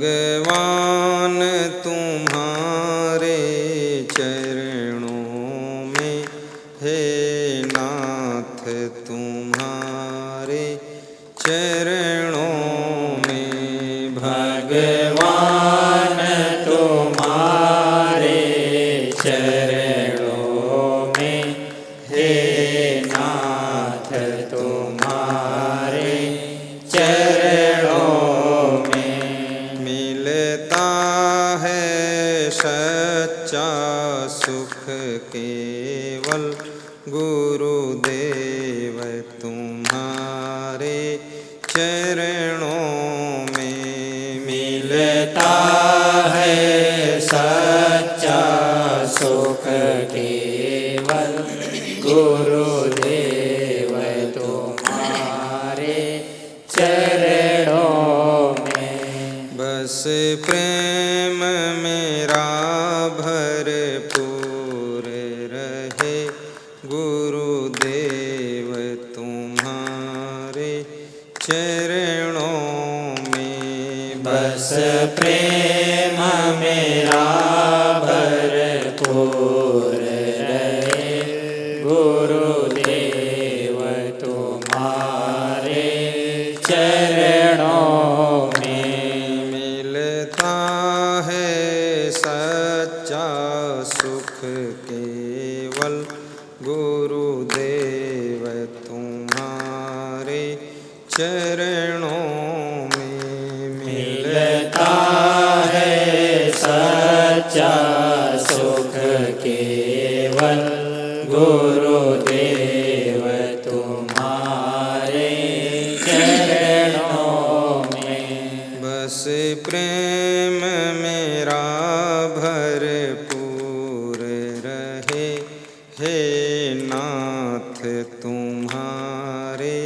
भगवान तुम्हारे चरणों में, हे नाथ तुम्हारे चरणों में। भगवान तुम्हारे चरणों में, हे नाथ तुम्हारे चरणों में। मिलता है सच्चा सुख केवल गुरुदेव तुम्हारे चरणों में। मिलता है सच्चा सुख केवल गुरुदेव तुम्हारे चरणों में। बस प्रेम मेरा भरपूर रहे गुरुदेव तुम्हारे चरणों में। बस प्रेम मेरा भरपूर रहे गुरुदेव तुम्हारे चरणों में। मिलता है सच्चा सुख केवल गुरुदेव तुम्हारे चरणों में। मिलता है सच्चा सुख केवल गुरुदेव तुम्हारे चरणों में। बस प्रेम मेरा भरपूर रहे, हे नाथ तुम्हारे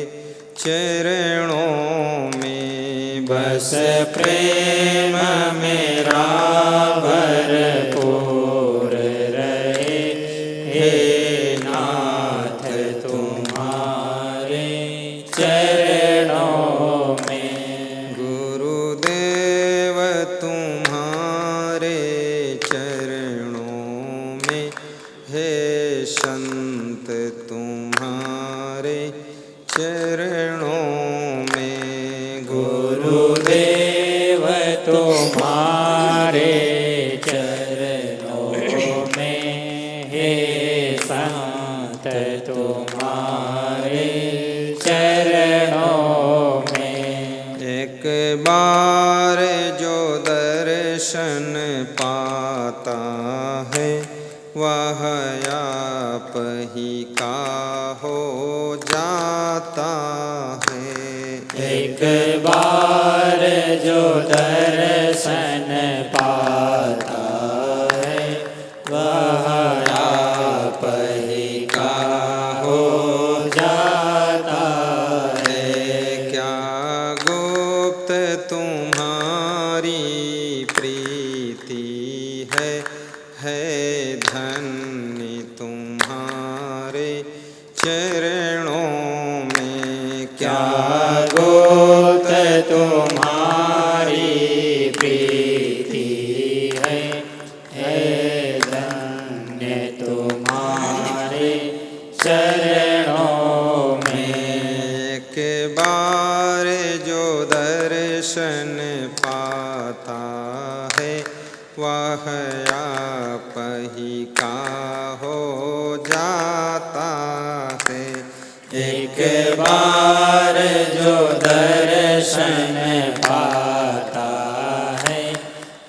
चरणों में। बस प्रेम मेरा भरपूर रहे, हे नाथ तुम्हारे चरणों में। गुरुदेव तुम्हारे चरणों में, हे संत तुम्हारे चरणों में। गुरुदेव तुम्हारे चरणों में, हे संत तुम्हारे चरणों में। एक बार जो दर्शन पाता है, वह आप ही का हो जाता है। एक बार जो दर्शन पाता है, वह आप ही का हो जाता है। क्या गुप्त तुम्हारी प्रीति है धन्य तुम्हारे चरणों में। क्या गुप्त तुम्हारी प्रीति है धन्य तुम्हारे चरणों में। एक बार जो दर्शन पाता है, वह आप ही का हो जाता है। एक बार जो दर्शन पाता है,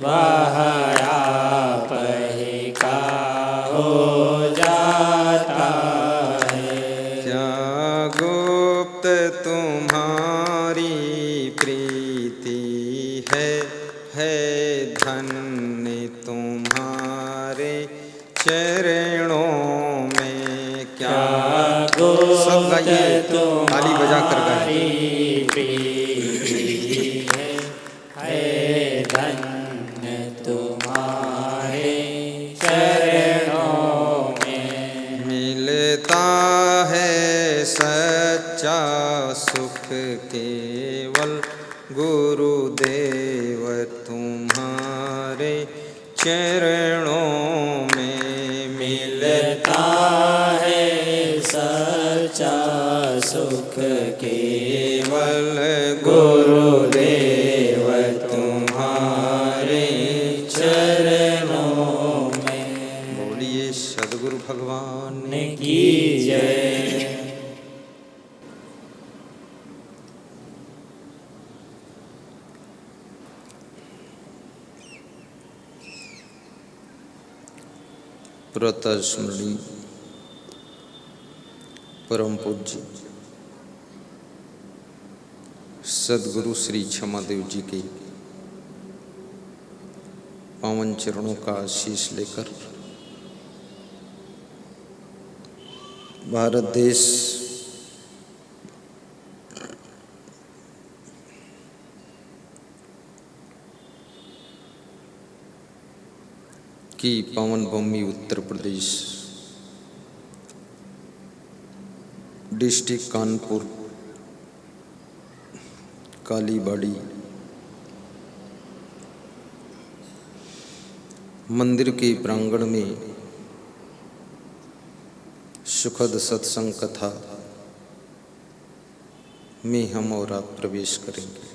वह आप ही का हो जाता है। क्या गुप्त तुम्हारी प्रीति है धन्य तुम्हारे चरणों में। क्या सब गाइए, ताली बजा कर गाइए। प्रीति है धन्य तुम्हारे चरणों में। मिलता है सच्चा सुख केवल गुरुदेव तुम तुम्हारे चरणों में मिलता है सच्चा सुख केवल गुरुदेव तुम्हारे चरणों में। बोलिए सद्गुरु भगवान की जय। प्रातः स्मरणीय परम पूज्य सद्गुरु श्री क्षमादेव जी के पावन चरणों का आशीष लेकर भारत देश की पावन भूमि उत्तर प्रदेश डिस्ट्रिक्ट कानपुर कालीबाड़ी मंदिर के प्रांगण में सुखद सत्संग कथा में हम और आप प्रवेश करेंगे।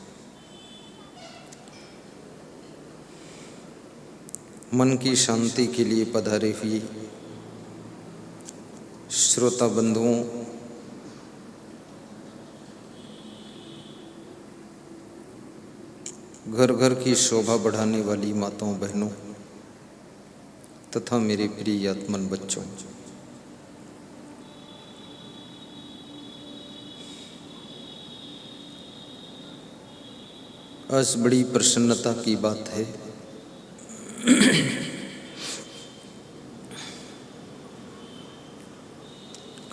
मन की शांति के लिए पधारे हुए श्रोता बंधुओं, घर घर की शोभा बढ़ाने वाली माताओं बहनों तथा मेरे प्रिय आत्मन बच्चों, आज बड़ी प्रसन्नता की बात है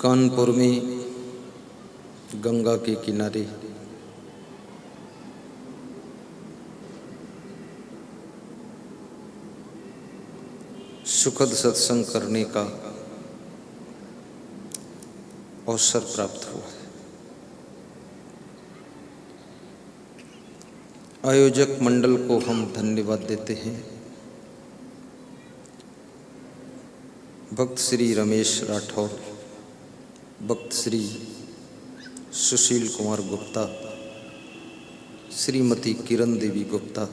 कानपुर में गंगा के किनारे सुखद सत्संग करने का अवसर प्राप्त हुआ है। आयोजक मंडल को हम धन्यवाद देते हैं। भक्त श्री रमेश राठौर, भक्त श्री सुशील कुमार गुप्ता, श्रीमती किरण देवी गुप्ता,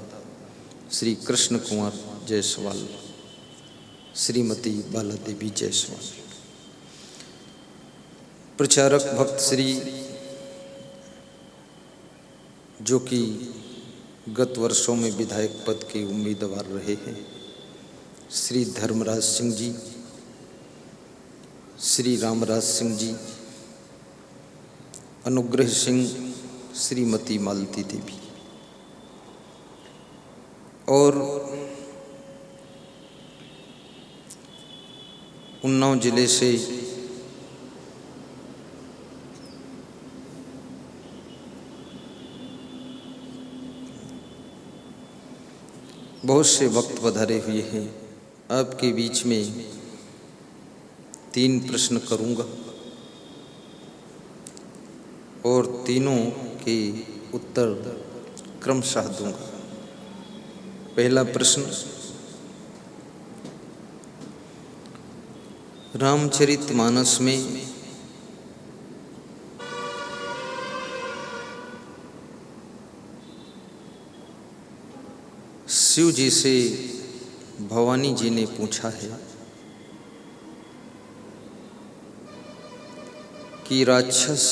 श्री कृष्ण कुमार जायसवाल, श्रीमती बाला देवी जायसवाल, प्रचारक भक्त श्री जो कि गत वर्षों में विधायक पद के उम्मीदवार रहे हैं, श्री धर्मराज सिंह जी, श्री रामराज सिंह जी, अनुग्रह सिंह, श्रीमती मालती देवी और उन्नाव जिले से बहुत से वक्त पधारे हुए हैं। आपके बीच में 3 प्रश्न करूंगा और तीनों के उत्तर क्रमशः दूंगा। पहला प्रश्न, रामचरितमानस में शिव जी से भवानी जी ने पूछा है कि राक्षस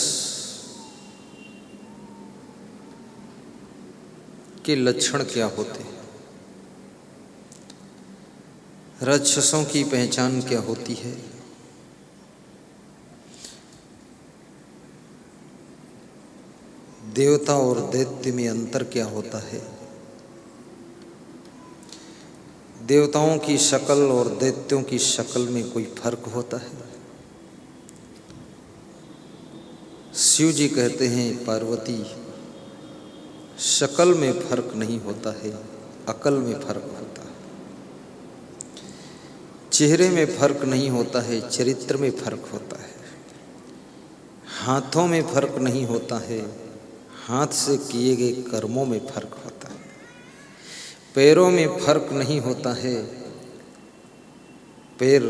के लक्षण क्या होते हैं, राक्षसों की पहचान क्या होती है। देवता और दैत्य में अंतर क्या होता है। देवताओं की शक्ल और दैत्यों की शक्ल में कोई फर्क होता है। शिव जी कहते हैं पार्वती, शक्ल में फर्क नहीं होता है, अकल में फर्क होता है। चेहरे में फर्क नहीं होता है, चरित्र में फर्क होता है। हाथों में फर्क नहीं होता है, हाथ से किए गए कर्मों में फर्क होता है। पैरों में फर्क नहीं होता है, पैर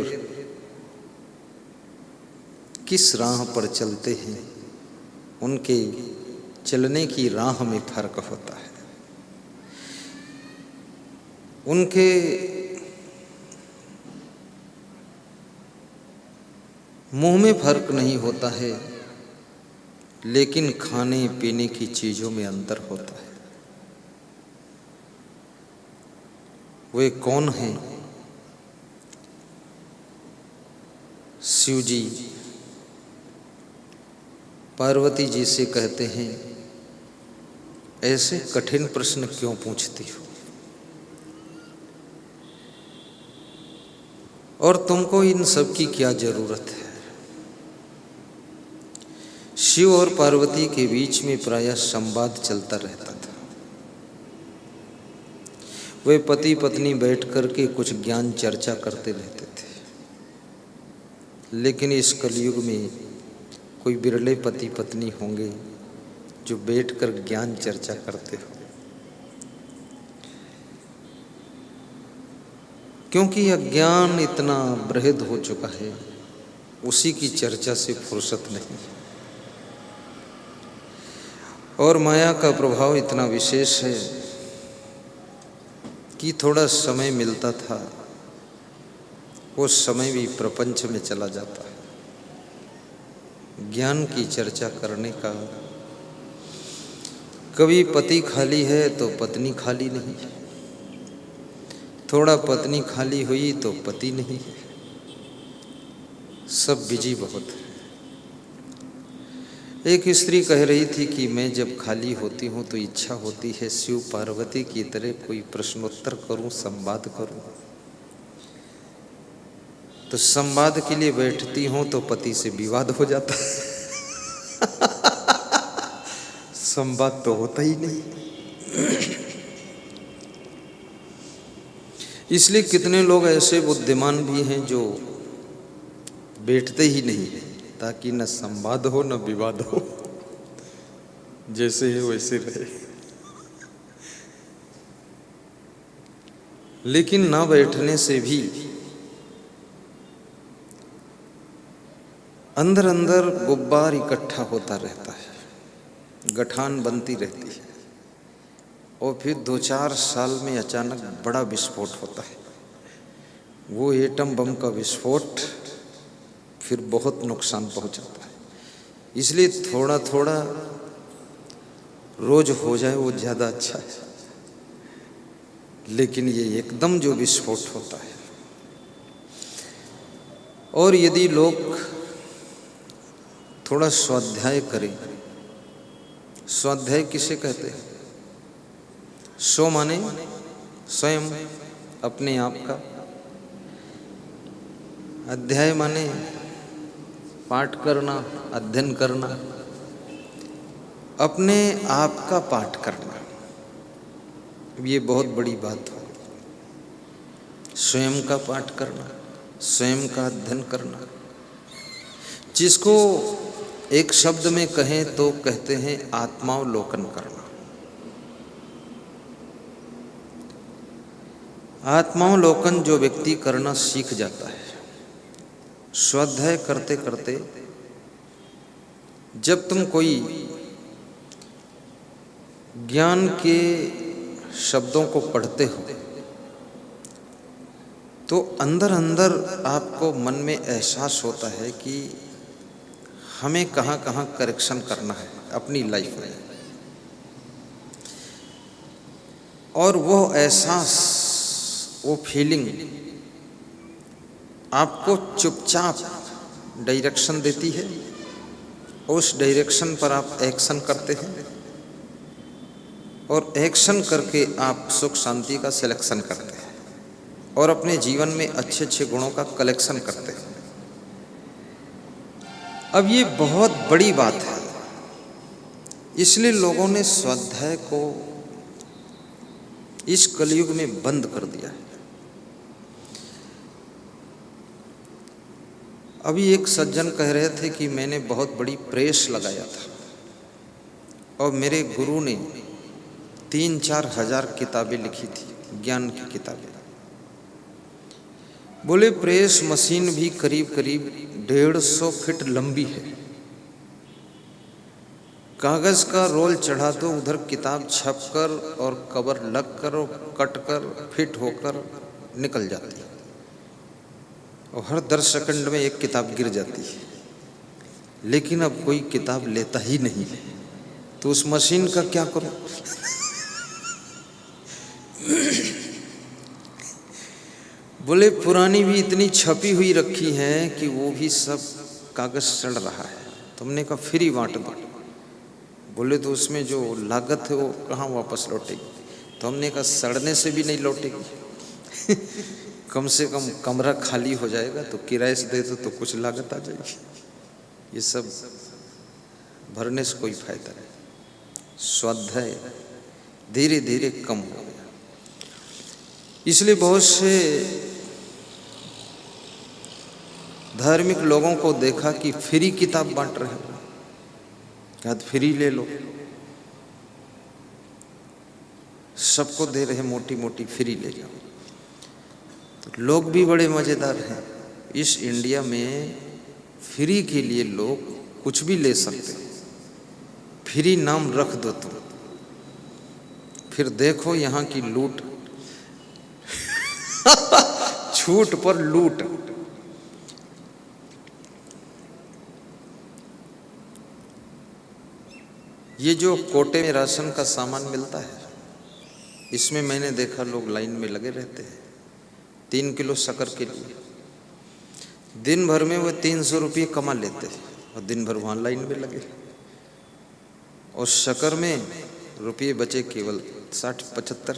किस राह पर चलते हैं, उनके चलने की राह में फर्क होता है। उनके मुंह में फर्क नहीं होता है, लेकिन खाने पीने की चीजों में अंतर होता है। वे कौन हैं? शिव जी पार्वती जी से कहते हैं, ऐसे कठिन प्रश्न क्यों पूछती हो, और तुमको इन सब की क्या जरूरत है। शिव और पार्वती के बीच में प्रायः संवाद चलता रहता था। वे पति पत्नी बैठ करके कुछ ज्ञान चर्चा करते रहते थे, लेकिन इस कलयुग में कोई बिरले पति पत्नी होंगे जो बैठकर ज्ञान चर्चा करते हो, क्योंकि अज्ञान इतना बृहद हो चुका है, उसी की चर्चा से फुर्सत नहीं। और माया का प्रभाव इतना विशेष है कि थोड़ा समय मिलता था, वो समय भी प्रपंच में चला जाता है। ज्ञान की चर्चा करने का, कभी पति खाली है तो पत्नी खाली नहीं, थोड़ा पत्नी खाली हुई तो पति नहीं, सब बिजी बहुत है। एक स्त्री कह रही थी कि मैं जब खाली होती हूँ तो इच्छा होती है शिव पार्वती की तरह कोई प्रश्नोत्तर करूं, संवाद करूं। तो संवाद के लिए बैठती हूँ तो पति से विवाद हो जाता है। संवाद तो होता ही नहीं। इसलिए कितने लोग ऐसे बुद्धिमान भी हैं जो बैठते ही नहीं है, ताकि न संवाद हो न विवाद हो, जैसे है वैसे रहे। लेकिन न बैठने से भी अंदर अंदर गुब्बार इकट्ठा होता रहता है, गठान बनती रहती है, और फिर 2-4 साल में अचानक बड़ा विस्फोट होता है। वो एटम बम का विस्फोट फिर बहुत नुकसान पहुंचाता है। इसलिए थोड़ा थोड़ा रोज हो जाए वो ज़्यादा अच्छा है, लेकिन ये एकदम जो विस्फोट होता है। और यदि लोग थोड़ा स्वाध्याय करें, स्वाध्याय किसे कहते हैं? स्व माने स्वयं, अपने आप का। अध्याय माने पाठ करना, अध्ययन करना, अपने आप का पाठ करना। ये बहुत बड़ी बात है, स्वयं का पाठ करना, स्वयं का अध्ययन करना। जिसको एक शब्द में कहें तो कहते हैं आत्मावलोकन करना। आत्मावलोकन जो व्यक्ति करना सीख जाता है, स्वाध्याय करते करते, जब तुम कोई ज्ञान के शब्दों को पढ़ते हो तो अंदर अंदर आपको मन में एहसास होता है कि हमें कहाँ कहाँ करेक्शन करना है अपनी लाइफ में। और वो एहसास, वो फीलिंग आपको चुपचाप डायरेक्शन देती है। उस डायरेक्शन पर आप एक्शन करते हैं, और एक्शन करके आप सुख शांति का सिलेक्शन करते हैं, और अपने जीवन में अच्छे अच्छे गुणों का कलेक्शन करते हैं। अब ये बहुत बड़ी बात है, इसलिए लोगों ने स्वाध्याय को इस कलयुग में बंद कर दिया है। अभी एक सज्जन कह रहे थे कि मैंने बहुत बड़ी प्रेस लगाया था और मेरे गुरु ने 3-4 हज़ार किताबें लिखी थी, ज्ञान की किताबें। बोले प्रेस मशीन भी करीब करीब 150 फीट लंबी है। कागज का रोल चढ़ा दो, उधर किताब छपकर और कवर लगकर और कटकर फिट होकर निकल जाती है, और हर 10 सेकंड में एक किताब गिर जाती है। लेकिन अब कोई किताब लेता ही नहीं है, तो उस मशीन का क्या करो? बोले पुरानी भी इतनी छपी हुई रखी है कि वो भी सब कागज सड़ रहा है। तुमने कहा फ्री बांट दो। बोले तो उसमें जो लागत है वो कहाँ वापस लौटेगी? तो हमने कहा सड़ने से भी नहीं लौटेगी। कम से कम कमरा खाली हो जाएगा, तो किराए से दे दो तो कुछ लागत आ जाएगी। ये सब भरने से कोई फायदा नहीं। स्वाध्याय धीरे धीरे कम हो गया। इसलिए बहुत से धार्मिक लोगों को देखा कि फ्री किताब बांट रहे हैं, क्या फ्री ले लो, सबको दे रहे मोटी मोटी फ्री ले जाओ। तो लोग भी बड़े मजेदार हैं। इस इंडिया में फ्री के लिए लोग कुछ भी ले सकते हैं। फ्री नाम रख दो तुम, फिर देखो यहाँ की लूट। छूट पर लूट। ये जो कोटे में राशन का सामान मिलता है, इसमें मैंने देखा लोग लाइन में लगे रहते हैं 3 किलो शक्कर के लिए। दिन भर में वो 300 रुपये कमा लेते हैं और दिन भर वहाँ लाइन में लगे, और शक्कर में रुपये बचे केवल 60-75,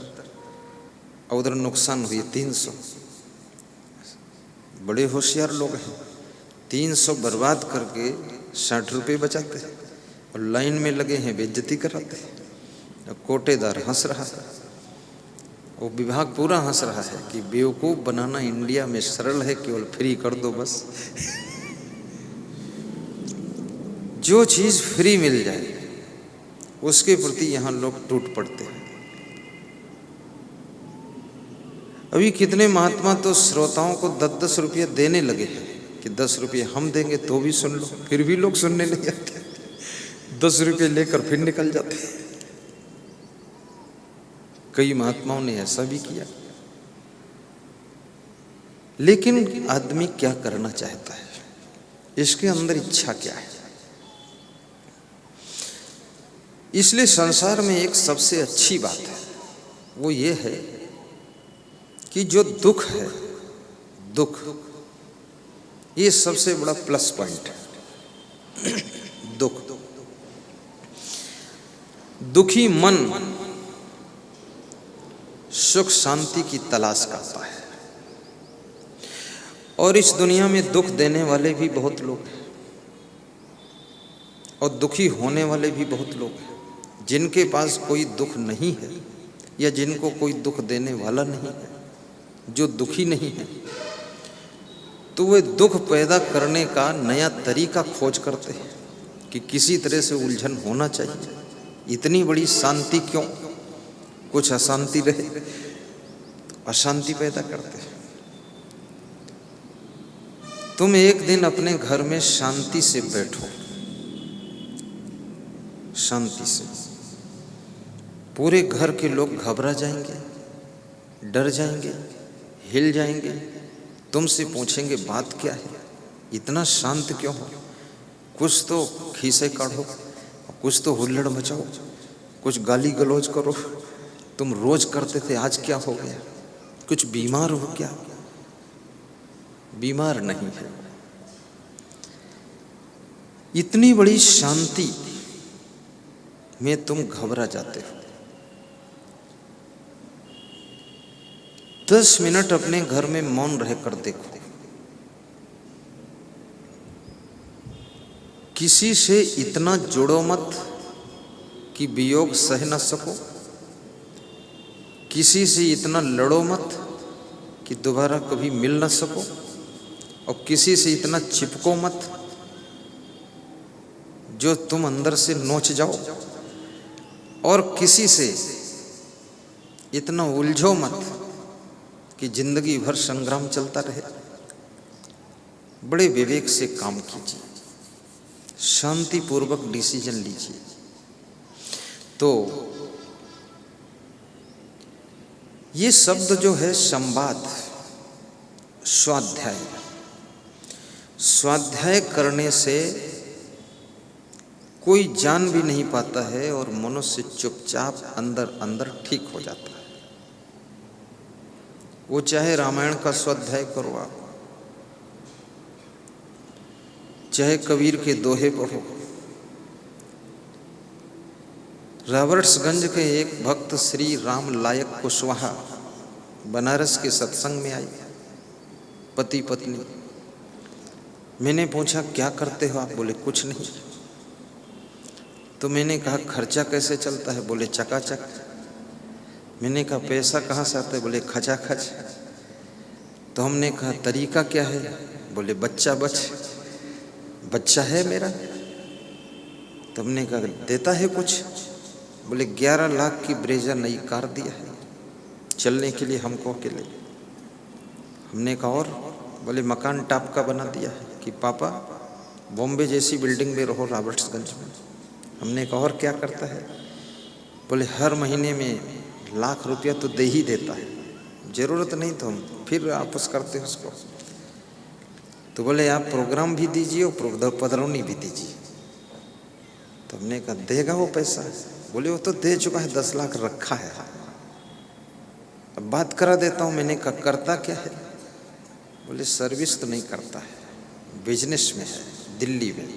और उधर नुकसान हुई 300। बड़े होशियार लोग हैं, 300 बर्बाद करके 60 रुपये बचाते हैं और लाइन में लगे हैं, बेइज्जती कराते हैं। कोटेदार हंस रहा है, वो विभाग पूरा हंस रहा है कि बेवकूफ़ बनाना इंडिया में सरल है, केवल फ्री कर दो बस। जो चीज़ फ्री मिल जाए उसके प्रति यहाँ लोग टूट पड़ते हैं। अभी कितने महात्मा तो श्रोताओं को 10-10 रुपये देने लगे हैं कि 10 रुपये हम देंगे तो भी सुन लो, फिर भी लोग सुनने नहीं आते। 10 रुपये लेकर फिर निकल जाते। कई महात्माओं ने ऐसा भी किया। लेकिन आदमी क्या करना चाहता है, इसके अंदर इच्छा क्या है? इसलिए संसार में एक सबसे अच्छी बात है, वो ये है कि जो दुख है, दुख ये सबसे बड़ा प्लस पॉइंट है। दुख, दुखी मन सुख शांति की तलाश करता है, और इस दुनिया में दुख देने वाले भी बहुत लोग हैं और दुखी होने वाले भी बहुत लोग हैं। जिनके पास कोई दुख नहीं है या जिनको कोई दुख देने वाला नहीं है, जो दुखी नहीं है, तो वे दुख पैदा करने का नया तरीका खोज करते हैं कि किसी तरह से उलझन होना चाहिए। इतनी बड़ी शांति क्यों, कुछ अशांति रहे, अशांति पैदा करते हैं। तुम एक दिन अपने घर में शांति से बैठो, शांति से, पूरे घर के लोग घबरा जाएंगे, डर जाएंगे, हिल जाएंगे, तुमसे पूछेंगे बात क्या है, इतना शांत क्यों हो? कुछ तो खीसे काढ़ो, कुछ तो हुल्लड़ मचाओ, कुछ गाली गलौज करो। तुम रोज करते थे, आज क्या हो गया? कुछ बीमार हो क्या? बीमार नहीं है। इतनी बड़ी शांति में तुम घबरा जाते हो। 10 मिनट अपने घर में मौन रहकर देखो। किसी से इतना जुड़ो मत कि वियोग सह न सको, किसी से इतना लड़ो मत कि दोबारा कभी मिल न सको, और किसी से इतना चिपको मत जो तुम अंदर से नोच जाओ, और किसी से इतना उलझो मत कि जिंदगी भर संग्राम चलता रहे। बड़े विवेक से काम कीजिए, शांतिपूर्वक डिसीजन लीजिए। तो ये शब्द जो है संवाद, स्वाध्याय, स्वाध्याय करने से कोई जान भी नहीं पाता है और मनुष्य चुपचाप अंदर अंदर ठीक हो जाता है। वो चाहे रामायण का स्वाध्याय करो आप, चाहे कबीर के दोहे पढ़ो। रॉबर्ट्सगंज के एक भक्त श्री राम लायक कुशवाहा बनारस के सत्संग में आई, पति पत्नी। मैंने पूछा क्या करते हो आप? बोले कुछ नहीं। तो मैंने कहा खर्चा कैसे चलता है? बोले चकाचक। मैंने कहा पैसा कहाँ से आता है? बोले खचाखच। तो हमने कहा तरीका क्या है? बोले बच्चा बच्चा है मेरा। तो हमने कहा देता है कुछ? बोले 11 लाख की ब्रेजा नई कार दिया है चलने के लिए हमको अकेले। हमने कहा और? बोले मकान टाप का बना दिया है कि पापा बॉम्बे जैसी बिल्डिंग में रहो रॉबर्ट्सगंज में। हमने कहा और क्या करता है? बोले हर महीने में लाख रुपया तो दे ही देता है, ज़रूरत नहीं तो हम फिर वापस करते हैं उसको। तो बोले आप प्रोग्राम भी दीजिए और पधरौनी भी दीजिए। तो हमने कहा देगा वो पैसा? बोले वो तो दे चुका है, 10 लाख रखा है, अब बात करा देता हूँ। मैंने कहा करता क्या है? बोले सर्विस तो नहीं करता है, बिजनेस में है, दिल्ली में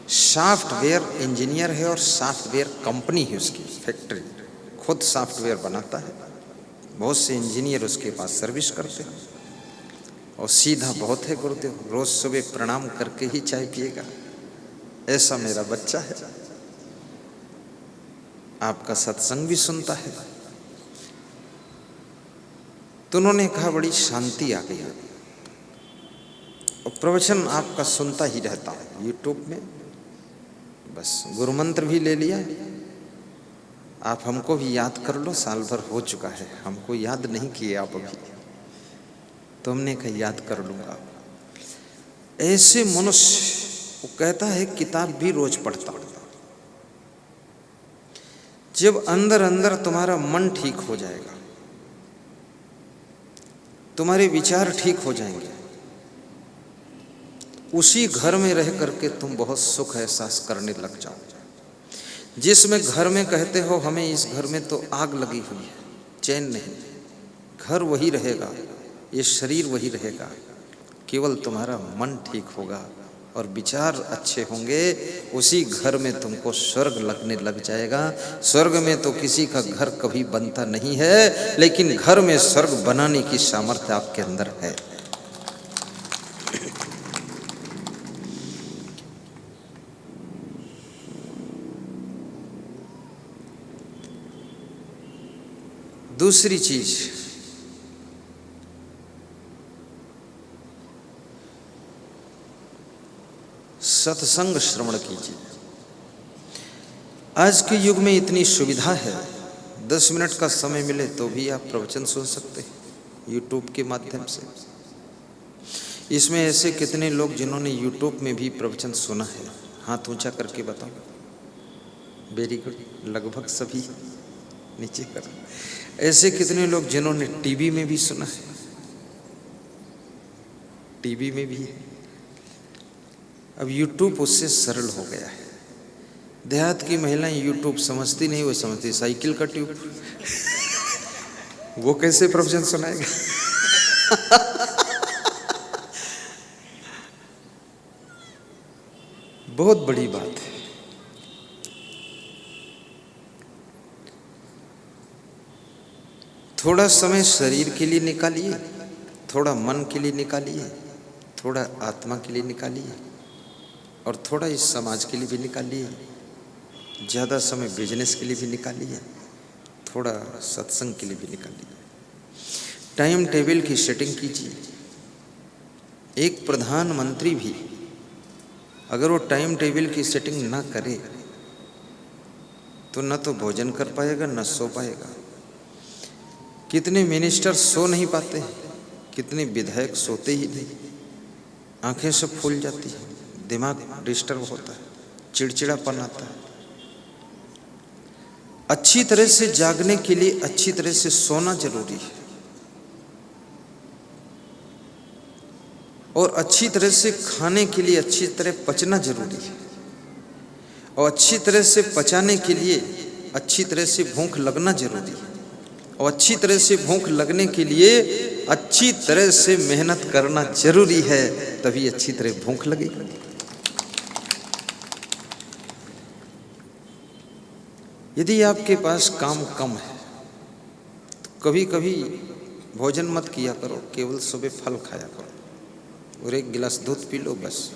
सॉफ्टवेयर इंजीनियर है और सॉफ्टवेयर कंपनी है उसकी, फैक्ट्री, खुद सॉफ्टवेयर बनाता है। बहुत से इंजीनियर उसके पास सर्विस करते हैं और सीधा बहुत है गुरुदेव, रोज सुबह प्रणाम करके ही चाय पिएगा। ऐसा मेरा बच्चा है, आपका सत्संग भी सुनता है। तो उन्होंने कहा बड़ी शांति आ गई है और प्रवचन आपका सुनता ही रहता है यूट्यूब में। बस गुरु मंत्र भी ले लिया, आप हमको भी याद कर लो, साल भर हो चुका है, हमको याद नहीं किए आप अभी। तो हमने कहा याद कर लूंगा। ऐसे मनुष्य, वो कहता है किताब भी रोज पढ़ता, जब अंदर अंदर तुम्हारा मन ठीक हो जाएगा, तुम्हारे विचार ठीक हो जाएंगे, उसी घर में रह करके तुम बहुत सुख एहसास करने लग जाओ। जिसमें घर में कहते हो हमें इस घर में तो आग लगी हुई है, चैन नहीं, घर वही रहेगा, ये शरीर वही रहेगा, केवल तुम्हारा मन ठीक होगा और विचार अच्छे होंगे, उसी घर में तुमको स्वर्ग लगने लग जाएगा। स्वर्ग में तो किसी का घर कभी बनता नहीं है, लेकिन घर में स्वर्ग बनाने की सामर्थ्य आपके अंदर है। दूसरी चीज, सत्संग श्रवण कीजिए। आज के युग में इतनी सुविधा है, 10 मिनट का समय मिले तो भी आप प्रवचन सुन सकते हैं यूट्यूब के माध्यम से। इसमें ऐसे कितने लोग जिन्होंने यूट्यूब में भी प्रवचन सुना है? हाथ ऊंचा करके बताओ। वेरी गुड, लगभग सभी, नीचे कर। ऐसे कितने लोग जिन्होंने टीवी में भी सुना है? टीवी में भी है। अब यूट्यूब उससे सरल हो गया है। देहात की महिलाएं यूट्यूब समझती नहीं, वो समझती साइकिल का ट्यूब। वो कैसे प्रवचन सुनाएगा? बहुत बड़ी बात है। थोड़ा समय शरीर के लिए निकालिए, थोड़ा मन के लिए निकालिए, थोड़ा आत्मा के लिए निकालिए और थोड़ा इस समाज के लिए भी निकालिए। ज़्यादा समय बिजनेस के लिए भी निकालिए, थोड़ा सत्संग के लिए भी निकालिए। टाइम टेबल की सेटिंग कीजिए। एक प्रधानमंत्री भी अगर वो टाइम टेबल की सेटिंग ना करे तो न तो भोजन कर पाएगा, न सो पाएगा। कितने मिनिस्टर सो नहीं पाते, कितने विधायक सोते ही नहीं, आंखें सब फूल जाती है, दिमाग डिस्टर्ब होता है, चिड़चिड़ापन आता है। अच्छी तरह से जागने के लिए अच्छी तरह से सोना जरूरी है, और अच्छी तरह से खाने के लिए अच्छी तरह पचना जरूरी है, और अच्छी तरह से पचाने के लिए अच्छी तरह से भूख लगना जरूरी है, और अच्छी तरह से भूख लगने के लिए अच्छी तरह से मेहनत करना जरूरी है, तभी अच्छी तरह भूख लगेगी। यदि आपके पास काम कम है तो कभी कभी भोजन मत किया करो, केवल सुबह फल खाया करो और एक गिलास दूध पी लो, बस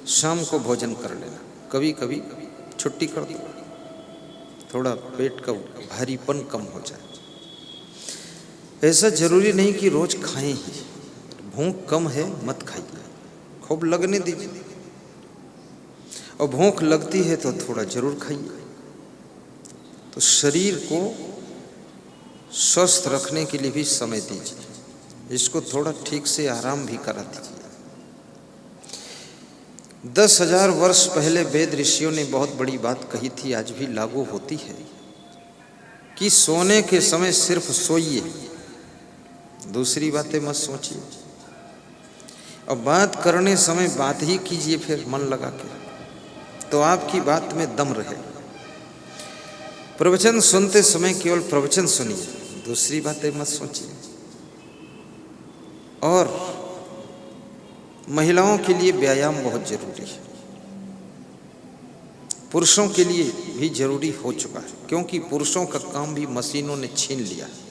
शाम को भोजन कर लेना। कभी कभी छुट्टी कर दो, थोड़ा पेट का भारीपन कम हो जाए। ऐसा जरूरी नहीं कि रोज खाएं ही, भूख कम है मत खाइए, खूब लगने दीजिए, और भूख लगती है तो थोड़ा जरूर खाइए। तो शरीर को स्वस्थ रखने के लिए भी समय दीजिए, इसको थोड़ा ठीक से आराम भी करा दीजिए। 10,000 वर्ष पहले वेद ऋषियों ने बहुत बड़ी बात कही थी, आज भी लागू होती है, कि सोने के समय सिर्फ सोइए, दूसरी बातें मत सोचिए, और बात करने समय बात ही कीजिए फिर मन लगा के, तो आपकी बात में दम रहे। प्रवचन सुनते समय केवल प्रवचन सुनिए, दूसरी बातें मत सोचिए। और महिलाओं के लिए व्यायाम बहुत जरूरी है, पुरुषों के लिए भी जरूरी हो चुका है, क्योंकि पुरुषों का काम भी मशीनों ने छीन लिया है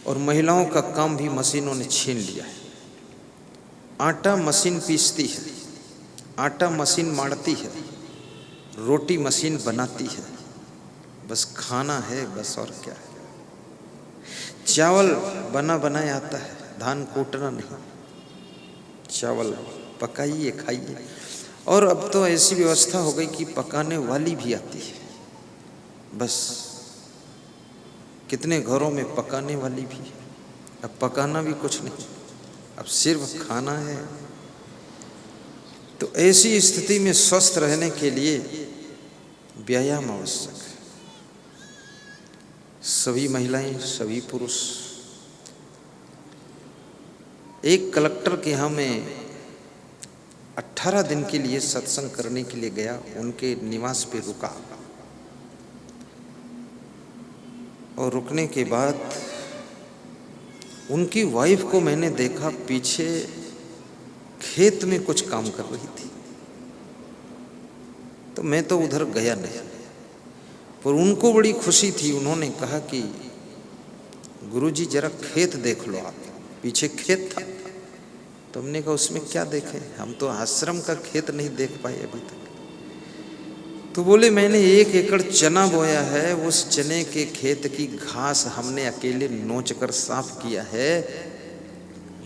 और महिलाओं का काम भी मशीनों ने छीन लिया है। आटा मशीन पीसती है, आटा मशीन मारती है, रोटी मशीन बनाती है, बस खाना है बस, और क्या है। चावल बना बनाया आता है, धान कूटना नहीं, चावल पकाइए खाइए। और अब तो ऐसी व्यवस्था हो गई कि पकाने वाली भी आती है, बस कितने घरों में पकाने वाली भी है, अब पकाना भी कुछ नहीं, अब सिर्फ खाना है। तो ऐसी स्थिति में स्वस्थ रहने के लिए व्यायाम आवश्यक है। सभी महिलाएं, सभी पुरुष। एक कलेक्टर के यहाँ मैं 18 दिन के लिए सत्संग करने के लिए गया, उनके निवास पे रुका, और रुकने के बाद उनकी वाइफ को मैंने देखा पीछे खेत में कुछ काम कर रही थी। तो मैं तो उधर गया नहीं, पर उनको बड़ी खुशी थी। उन्होंने कहा कि गुरुजी जरा खेत देख लो आप, पीछे खेत था। तो हमने कहा उसमें क्या देखें, हम तो आश्रम का खेत नहीं देख पाए अभी तक। तो बोले मैंने 1 एकड़ चना बोया है, उस चने के खेत की घास हमने अकेले नोच कर साफ किया है।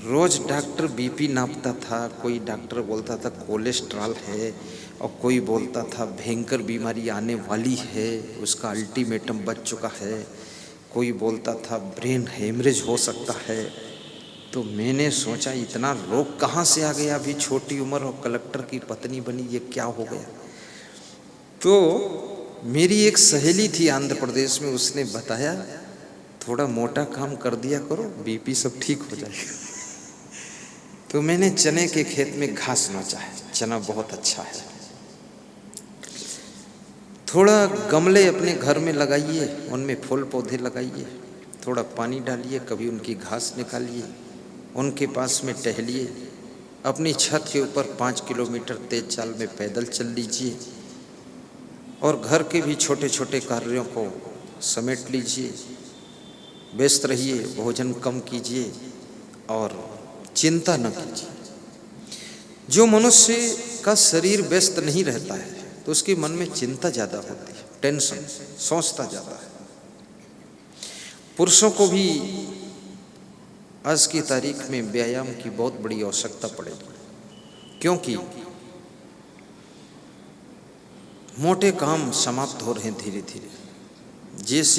रोज डॉक्टर बीपी नापता था, कोई डॉक्टर बोलता था कोलेस्ट्रॉल है, और कोई बोलता था भयंकर बीमारी आने वाली है, उसका अल्टीमेटम बच चुका है, कोई बोलता था ब्रेन हेमरेज हो सकता है। तो मैंने सोचा इतना रोग कहाँ से आ गया, अभी छोटी उम्र और कलेक्टर की पत्नी बनी, ये क्या हो गया। तो मेरी एक सहेली थी आंध्र प्रदेश में, उसने बताया थोड़ा मोटा काम कर दिया करो, बीपी सब ठीक हो जाएगा। तो मैंने चने के खेत में घास नोचा है, चना बहुत अच्छा है। थोड़ा गमले अपने घर में लगाइए, उनमें फूल पौधे लगाइए, थोड़ा पानी डालिए, कभी उनकी घास निकालिए, उनके पास में टहलिए। अपनी छत के ऊपर 5 किलोमीटर तेज चाल में पैदल चल लीजिए, और घर के भी छोटे छोटे कार्यों को समेट लीजिए। व्यस्त रहिए, भोजन कम कीजिए और चिंता न कीजिए। जो मनुष्य का शरीर व्यस्त नहीं रहता है तो उसके मन में चिंता ज़्यादा होती है, टेंशन, सोचता ज़्यादा है। पुरुषों को भी आज की तारीख में व्यायाम की बहुत बड़ी आवश्यकता पड़ेगी, क्योंकि मोटे काम समाप्त हो रहे हैं धीरे धीरे। जैसे